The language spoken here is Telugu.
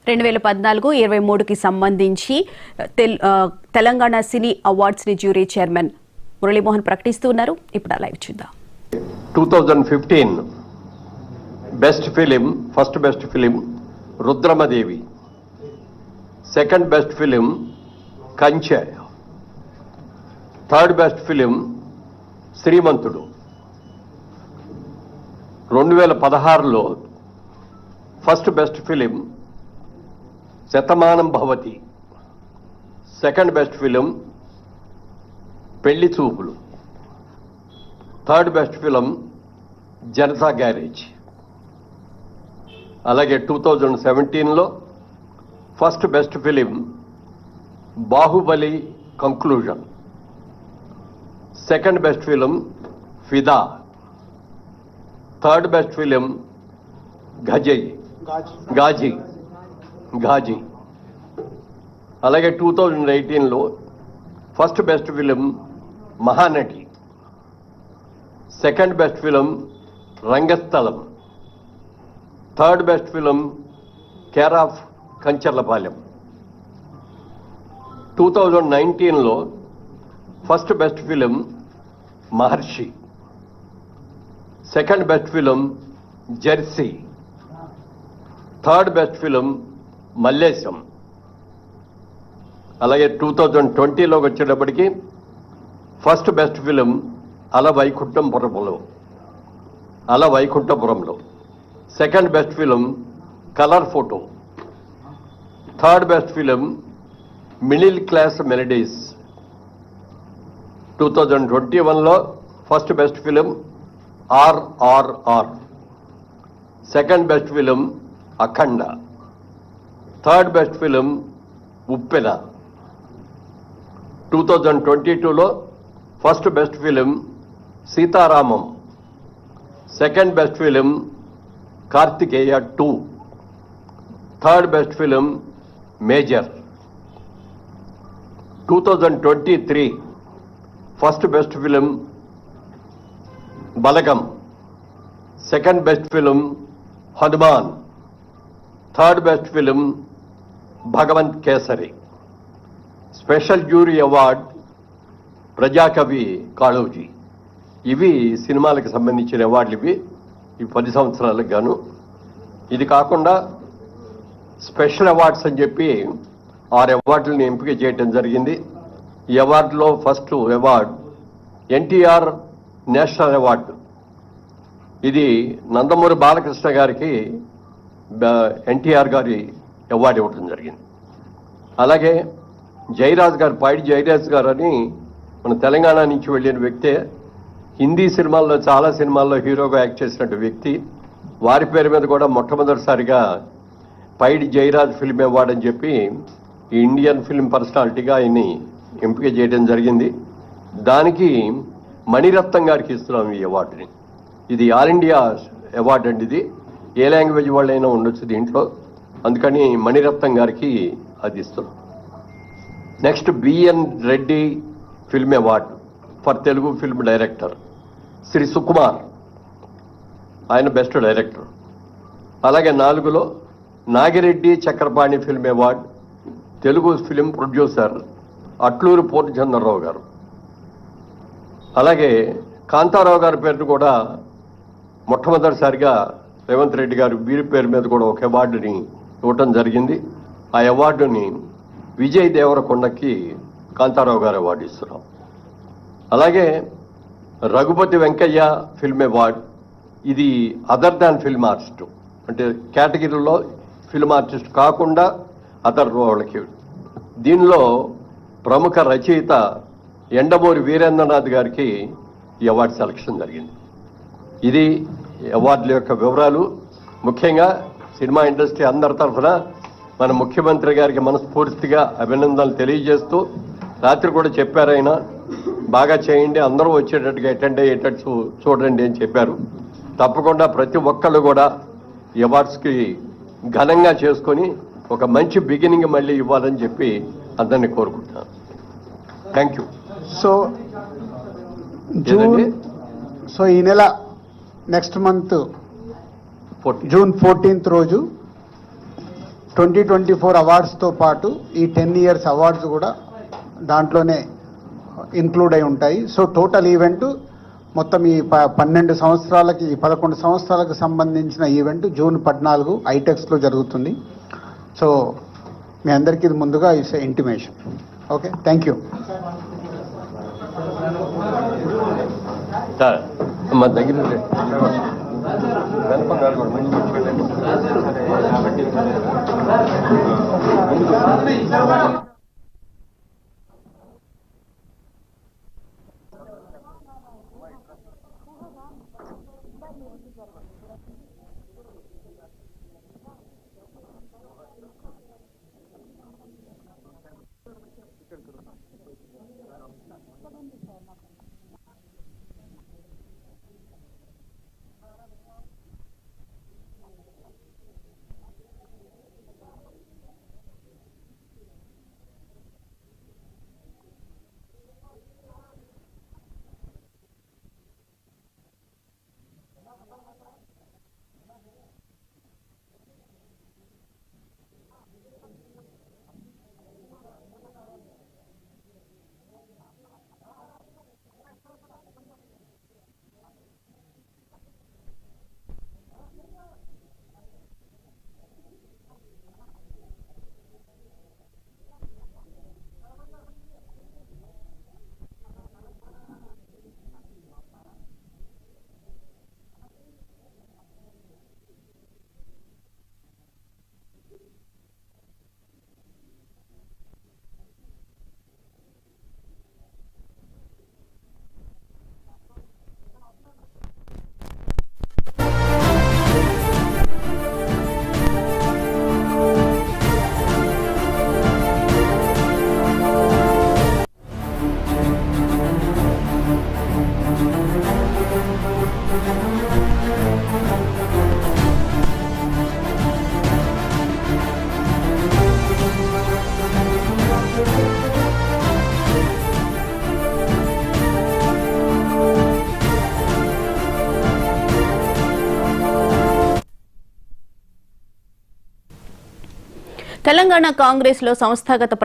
2014-23కి సంబంధించి తెలంగాణ సినీ అవార్డ్స్ ని జ్యూరీ చైర్మన్ మురళీమోహన్ ప్రకటిస్తున్నారు. ఇప్పుడు లైవ్ చూద్దాం. 2015 best film, first best film Rudramadevi, second best film Kanche, third best film Srimanthudu. 2016లో first best film Shatamanam Bhavati, second best film Pelli Choopulu, third best film Janatha garage. అలాగే 2017లో first best film Baahubali conclusion, second best film Fidaa, third best film Ghazi. అలాగే 2018లో first best film Mahanati, second best film Rangasthalam, third best film care of Kancharapalem. 2019లో first best film Maharshi, second best film Jersey, third best film Mallesham. అలాగే 2020లోకి వచ్చేటప్పటికి ఫస్ట్ బెస్ట్ ఫిలిం అల వైకుంఠపురంలో, second best film colour photo, third best film middle class melodies. 2021లో first best film RRR, second best film Akhanda, third best film Uppena. 2022లో first best film Sitaramam, second best film Karthikeya 2, third best film major. 2023 first best film Balagam, second best film Hanuman, third best film Bhagavanth Kesari. Special jury award ప్రజాకవి కాళోజీ. ఇవి సినిమాలకు సంబంధించిన అవార్డులు. ఇవి 10 సంవత్సరాలకు గాను. ఇది కాకుండా స్పెషల్ అవార్డ్స్ అని చెప్పి 6 అవార్డులను ఎంపిక చేయడం జరిగింది. ఈ అవార్డులో first award NTR national award. ఇది నందమూరి బాలకృష్ణ గారికి ఎన్టీఆర్ గారి అవార్డు ఇవ్వడం జరిగింది. అలాగే జయరాజ్ గారు, పైడి జయరాజ్ గారు అని మన తెలంగాణ నుంచి వెళ్ళిన వ్యక్తే. హిందీ సినిమాల్లో చాలా సినిమాల్లో హీరోగా యాక్ట్ చేసినట్టు వ్యక్తి. వారి పేరు మీద కూడా మొట్టమొదటిసారిగా పైడి జయరాజ్ ఫిల్మ్ అవార్డు అని చెప్పి ఈ ఇండియన్ ఫిల్మ్ పర్సనాలిటీగా ఆయన్ని ఎంపిక చేయడం జరిగింది. దానికి మణిరత్నం గారికి ఇస్తున్నాం ఈ అవార్డుని. ఇది ఆల్ ఇండియా అవార్డు అండి. ఇది ఏ లాంగ్వేజ్ వాళ్ళైనా ఉండొచ్చు దీంట్లో, అందుకని మణిరత్నం గారికి అది ఇస్తున్నాం. Next BN Reddy film award for Telugu film director Shri Sukumar, ఆయన బెస్ట్ డైరెక్టర్. అలాగే 4లో Nagireddy Chakrapani film award Telugu film producer Atluru Purnachandrarao గారు. అలాగే కాంతారావు గారి పేరును కూడా మొట్టమొదటిసారిగా రేవంత్ రెడ్డి గారు వీరి పేరు మీద కూడా ఒక అవార్డుని ఇవ్వటం జరిగింది. ఆ అవార్డుని విజయ్ దేవరకొండకి కాంతారావు గారు అవార్డు ఇస్తున్నాం. అలాగే రఘుపతి వెంకయ్య ఫిల్మ్ అవార్డు. ఇది అదర్ దాన్ ఫిల్మ్ ఆర్టిస్ట్, అంటే కేటగిరీలో ఫిల్మ్ ఆర్టిస్ట్ కాకుండా అదర్ వాళ్ళకి. దీనిలో ప్రముఖ రచయిత ఎండమూరి వీరేంద్రనాథ్ గారికి ఈ అవార్డు సెలక్షన్ జరిగింది. ఇది అవార్డుల యొక్క వివరాలు. ముఖ్యంగా సినిమా ఇండస్ట్రీ అందరి తరఫున మన ముఖ్యమంత్రి గారికి మనస్ఫూర్తిగా అభినందనలు తెలియజేస్తూ, రాత్రి కూడా చెప్పారు ఆయన, బాగా చేయండి, అందరూ వచ్చేటట్టుగా అటెండ్ అయ్యేటట్టు చూడండి అని చెప్పారు. తప్పకుండా ప్రతి ఒక్కళ్ళు కూడా ఈ అవార్డ్స్కి ఘనంగా చేసుకొని ఒక మంచి బిగినింగ్ మళ్ళీ ఇవ్వాలని చెప్పి అందరినీ కోరుకుంటున్నాను. Thank you. సో ఈ నెల నెక్స్ట్ మంత్ జూన్ 14th రోజు 2024 అవార్డ్స్తో పాటు ఈ 10 ఇయర్స్ అవార్డ్స్ కూడా దాంట్లోనే ఇంక్లూడ్ అయి ఉంటాయి. సో టోటల్ ఈవెంట్ మొత్తం ఈ 11 సంవత్సరాలకు సంబంధించిన ఈవెంట్ జూన్ 14 ఐటెక్స్లో జరుగుతుంది. సో మీ అందరికీ ఇది ముందుగా it's intimation. Okay, thank you. Sir మా దగ్గర తెలంగాణ కాంగ్రెస్ లో సంస్థాగత